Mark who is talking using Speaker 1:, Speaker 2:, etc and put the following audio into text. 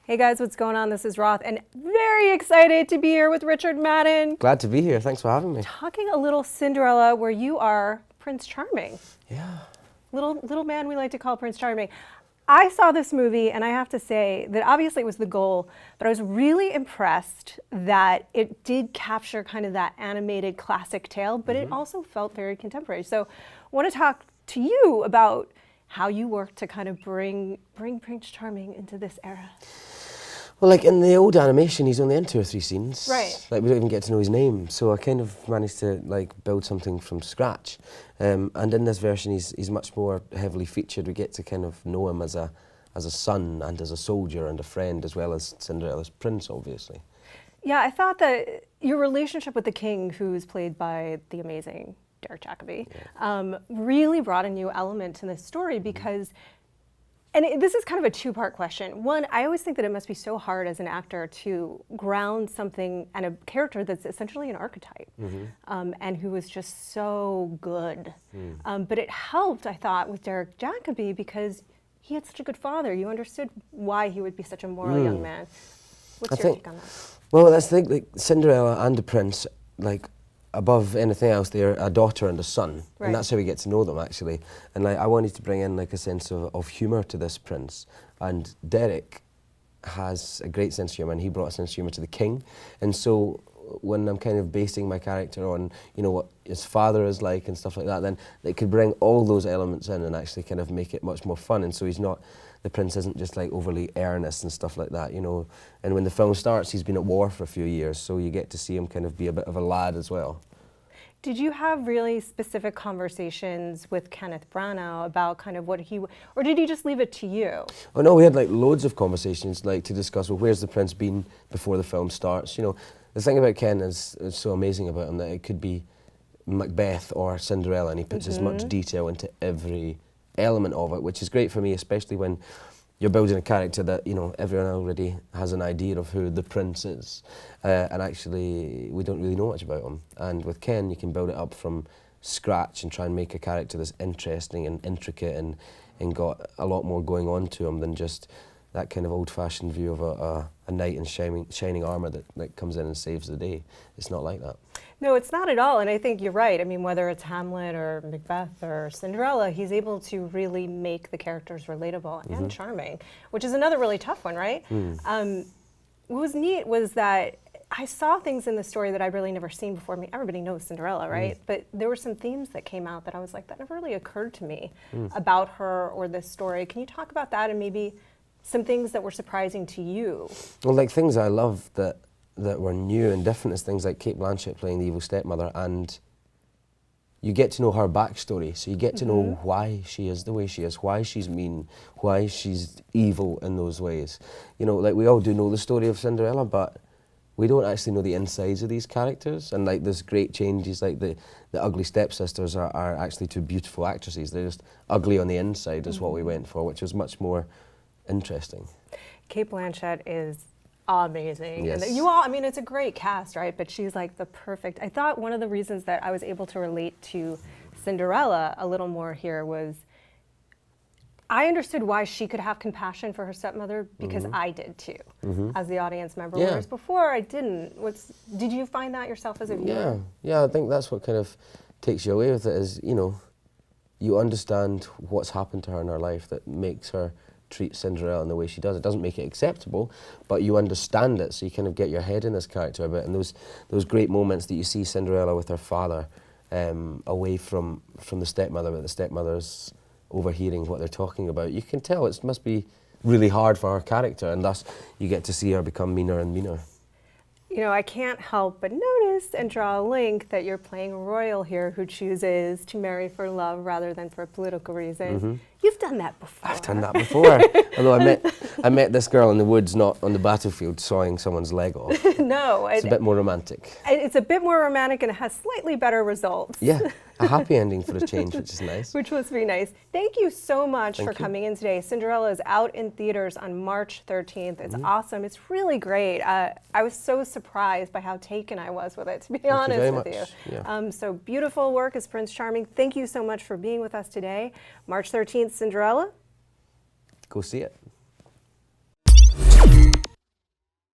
Speaker 1: Hey guys, what's going on? This is Roth, and very excited to be here with Richard Madden.
Speaker 2: Glad to be here. Thanks for having me.
Speaker 1: Talking a little Cinderella, where you are Prince Charming.
Speaker 2: Yeah.
Speaker 1: Little man we like to call Prince Charming. I saw this movie, and I have to say that obviously it was the goal, but I was really impressed that it did capture kind of that animated classic tale, but it also felt very contemporary. So I want to talk to you about how you worked to kind of bring Prince Charming into this era.
Speaker 2: Well, like in the old animation, he's only in 2 or 3 scenes.
Speaker 1: Right.
Speaker 2: Like we don't even get to know his name. So I kind of managed to like build something from scratch. And in this version, he's much more heavily featured. We get to kind of know him as a son and as a soldier and a friend, as well as Cinderella's prince, obviously.
Speaker 1: Yeah, I thought that your relationship with the king, who's played by the amazing Jacobi, really brought a new element to this story because. And this is kind of a two-part question. One, I always think that it must be so hard as an actor to ground something and a character that's essentially an archetype, and who was just so good. But it helped, I thought, with Jacobi because he had such a good father. You understood why he would be such a moral young man. What's your take on that?
Speaker 2: Well, that's the thing, like Cinderella and the prince, like above anything else, they're a daughter and a son, and that's how we get to know them actually. And like I wanted to bring in like a sense of humour to this prince, and Derek has a great sense of humour, and he brought a sense of humour to the king. And so when I'm kind of basing my character on, you know, what his father is like and stuff like that, then it could bring all those elements in and actually kind of make it much more fun. And so the prince isn't just like overly earnest and stuff like that, you know. And when the film starts, he's been at war for a few years, so you get to see him kind of be a bit of a lad as well.
Speaker 1: Did you have really specific conversations with Kenneth Branagh about kind of what or did he just leave it to you?
Speaker 2: Oh no, we had like loads of conversations like to discuss, well, where's the prince been before the film starts? You know, the thing about Ken is so amazing about him that it could be Macbeth or Cinderella, and he puts as much detail into every element of it, which is great for me, especially when you're building a character that, you know, everyone already has an idea of who the prince is. And actually, we don't really know much about him. And with Ken, you can build it up from scratch and try and make a character that's interesting and intricate and got a lot more going on to him than just that kind of old-fashioned view of a knight in shining armour that comes in and saves the day. It's not like that.
Speaker 1: No, it's not at all, and I think you're right. I mean, whether it's Hamlet or Macbeth or Cinderella, he's able to really make the characters relatable and charming, which is another really tough one, right? What was neat was that I saw things in the story that I'd really never seen before. I mean, everybody knows Cinderella, right? But there were some themes that came out that I was like, that never really occurred to me about her or this story. Can you talk about that and maybe some things that were surprising to you?
Speaker 2: Well, like things I love that were new and different is things like Kate Blanchett playing the evil stepmother, and you get to know her backstory, so you get to know why she is the way she is, why she's mean, why she's evil in those ways. You know, like we all do know the story of Cinderella, but we don't actually know the insides of these characters, and like there's great changes, like the ugly stepsisters are actually 2 beautiful actresses. They're just ugly on the inside is what we went for, which was much more interesting.
Speaker 1: Kate Blanchett is amazing.
Speaker 2: Yes.
Speaker 1: And you all, I mean, it's a great cast, right? But she's like the perfect. I thought one of the reasons that I was able to relate to Cinderella a little more here was I understood why she could have compassion for her stepmother because I did too, as the audience member.
Speaker 2: Yeah.
Speaker 1: Whereas before I didn't. Did you find that yourself as a viewer?
Speaker 2: Yeah, I think that's what kind of takes you away with it is, you know, you understand what's happened to her in her life that makes her treat Cinderella in the way she does. It doesn't make it acceptable, but you understand it, so you kind of get your head in this character a bit. And those great moments that you see Cinderella with her father away from the stepmother, but the stepmother's overhearing what they're talking about, you can tell it must be really hard for her character, and thus you get to see her become meaner and meaner.
Speaker 1: You know, I can't help but notice and draw a link that you're playing a royal here who chooses to marry for love rather than for a political reason. You've done that before.
Speaker 2: I've done that before. Although I met this girl in the woods, not on the battlefield, sawing someone's leg off.
Speaker 1: No.
Speaker 2: It's a bit more romantic.
Speaker 1: It's a bit more romantic and it has slightly better results.
Speaker 2: Yeah, a happy ending for a change, which is nice.
Speaker 1: Which must be nice. Thank you so much for coming in today. Cinderella is out in theaters on March 13th. It's awesome. It's really great. I was so surprised by how taken I was with it, to be honest with you.
Speaker 2: Yeah.
Speaker 1: So beautiful work as Prince Charming. Thank you so much for being with us today. March 13th, Cinderella.
Speaker 2: Go see it.